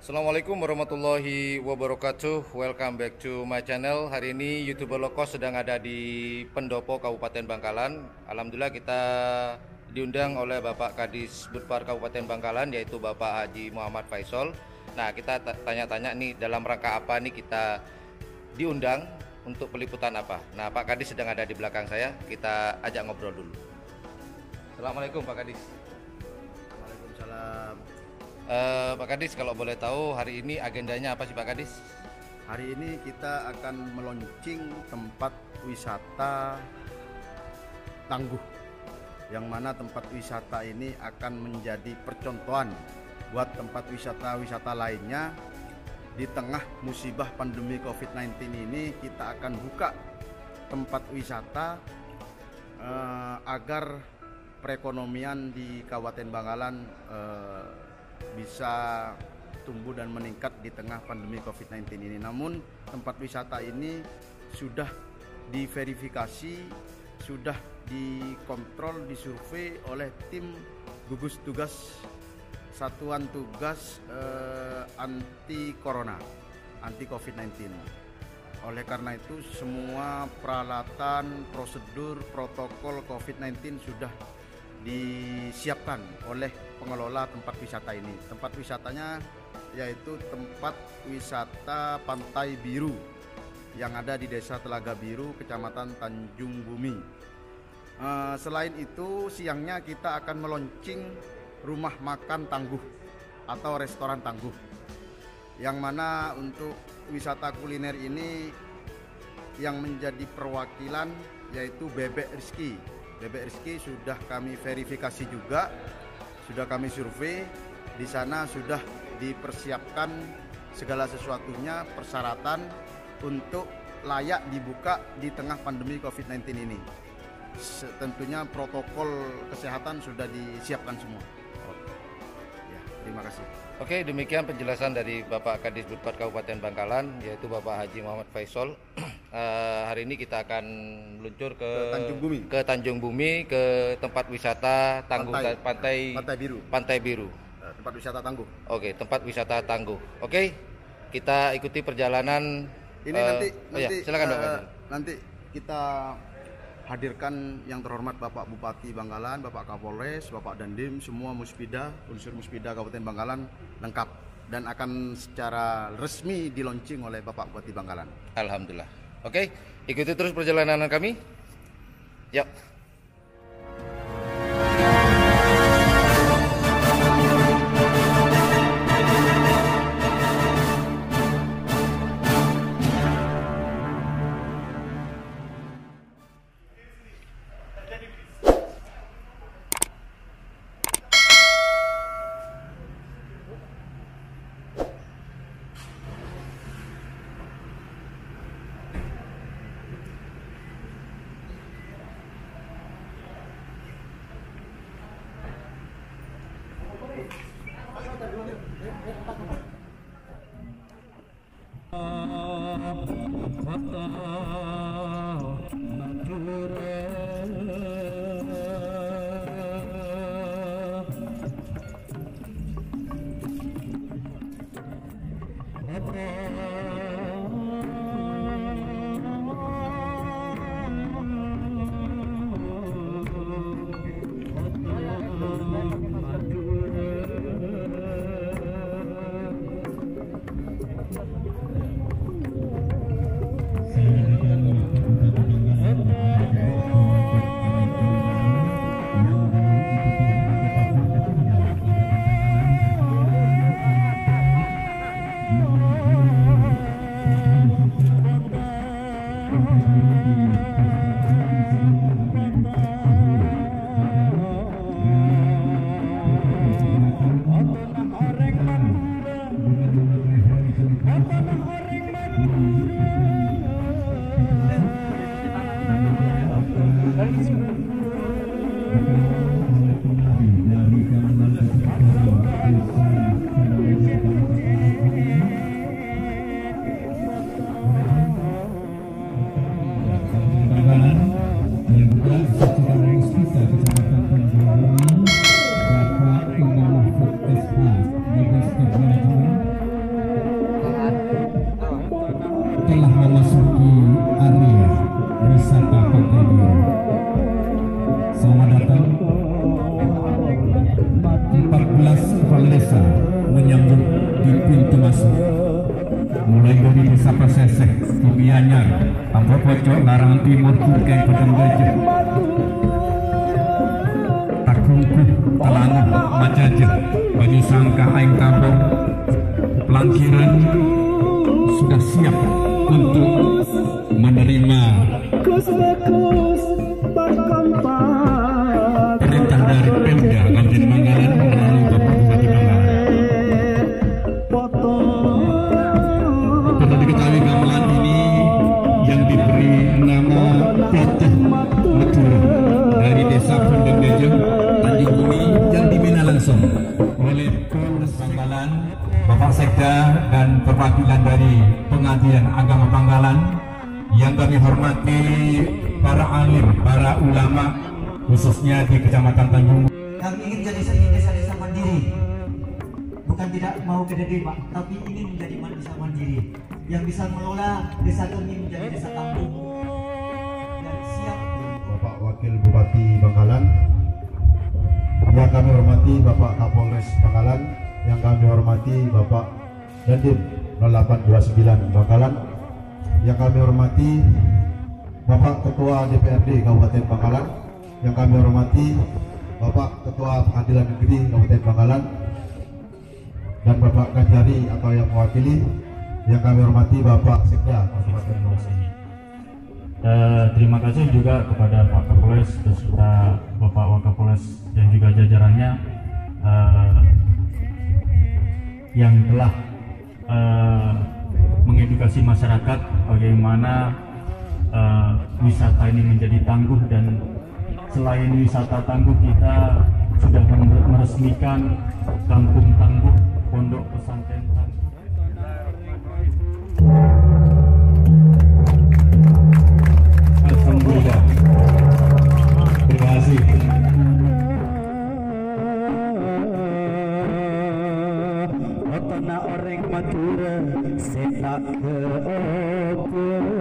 Assalamualaikum warahmatullahi wabarakatuh. Welcome back to my channel. Hari ini YouTuber Lokos sedang ada di Pendopo, Kabupaten Bangkalan. Alhamdulillah kita diundang oleh Bapak Kadis Budpar Kabupaten Bangkalan, yaitu Bapak Haji Muhammad Faisal. Nah, kita tanya-tanya nih dalam rangka apa nih kita diundang, untuk peliputan apa. Nah, Pak Kadis sedang ada di belakang saya. Kita ajak ngobrol dulu. Assalamualaikum Pak Kadis. Waalaikumsalam. Pak Kadis, kalau boleh tahu hari ini agendanya apa sih Pak Kadis? Hari ini kita akan meluncing tempat wisata tangguh, yang mana tempat wisata ini akan menjadi percontohan buat tempat wisata-wisata lainnya. Di tengah musibah pandemi COVID-19 ini kita akan buka tempat wisata agar perekonomian di Kabupaten Bangkalan bisa tumbuh dan meningkat di tengah pandemi COVID-19 ini. Namun tempat wisata ini sudah diverifikasi, sudah dikontrol, disurvei oleh tim gugus tugas Satuan Tugas Anti Corona, Anti COVID-19. Oleh karena itu semua peralatan, prosedur, protokol COVID-19 sudah disiapkan oleh pengelola tempat wisata ini. Tempat wisatanya yaitu tempat wisata Pantai Biru yang ada di Desa Telaga Biru, Kecamatan Tanjung Bumi. Selain itu, siangnya kita akan meluncing rumah makan tangguh atau restoran tangguh, yang mana untuk wisata kuliner ini yang menjadi perwakilan yaitu Bebek Rizky. Bebek Rizky sudah kami verifikasi juga, sudah kami survei. Di sana sudah dipersiapkan segala sesuatunya, persyaratan untuk layak dibuka di tengah pandemi COVID-19 ini. Tentunya protokol kesehatan sudah disiapkan semua. Ya, terima kasih. Oke, demikian penjelasan dari Bapak Kadis Budpar Kabupaten Bangkalan, yaitu Bapak Haji Muhammad Faisal. Hari ini kita akan meluncur ke Tanjung Bumi, ke tempat wisata Tangguh, Pantai Biru. Tempat wisata tangguh. Oke, tempat wisata Tangguh. Oke, kita ikuti perjalanan. Ini nanti silakan Bapak. Nanti kita hadirkan yang terhormat Bapak Bupati Bangkalan, Bapak Kapolres, Bapak Dandim, semua muspida, unsur muspida Kabupaten Bangkalan lengkap dan akan secara resmi dilaunching oleh Bapak Bupati Bangkalan. Alhamdulillah. Oke, ikuti terus perjalanan kami. Yuk. telah memasuki area wisata Pantai Biru. Selamat datang. 14 kepala desa menyambut di pintu masuk. Mulai dari Desa Peseseh, Kimianyar, Tambah Pocok, Larangan Timur, Kurkeng, Padang Gajah, Takungkuh, Talanguh, Majajah, Banyu Sangka, Aing Tabong, Pelangkiran sudah siap untuk menerima perintah dari Pemda Kabupaten Bangkalan melalui Bapak Bupati Bangkalan. Perlu diketahui gamelan ini yang diberi nama Peteh Metur dari Desa Pondok Dejo, Tanjung Bumi yang dibina langsung oleh Polres Bangkalan, Bapak Sekda dan perwakilan dari Pengadilan Agama Bangkalan. Yang kami hormati para alim, para ulama, khususnya di Kecamatan Tanjung. Kami ingin jadi desa-desa mandiri, bukan tidak mau gede Pak, tapi ingin menjadi desa mandiri yang bisa mengelola desa kami menjadi desa kampung dan siap. Bapak Wakil Bupati Bangkalan, yang kami hormati Bapak Kapolres Bangkalan, yang kami hormati Bapak Dandim 0829 Bangkalan, yang kami hormati Bapak Ketua DPRD Kabupaten Bangkalan, yang kami hormati Bapak Ketua Pengadilan Negeri Kabupaten Bangkalan, dan Bapak Kanjari atau yang mewakili, yang kami hormati Bapak Sekda Kabupaten Bangkalan. Terima kasih juga kepada Pak Kapolres beserta Bapak Wakapolres dan juga jajarannya yang telah mengedukasi masyarakat bagaimana wisata ini menjadi tangguh, dan selain wisata tangguh kita sudah meresmikan Kampung Tangguh Pondok Pesantren Tangguh. Alhamdulillah. Terima kasih. Otona orang Madura setak ke Madura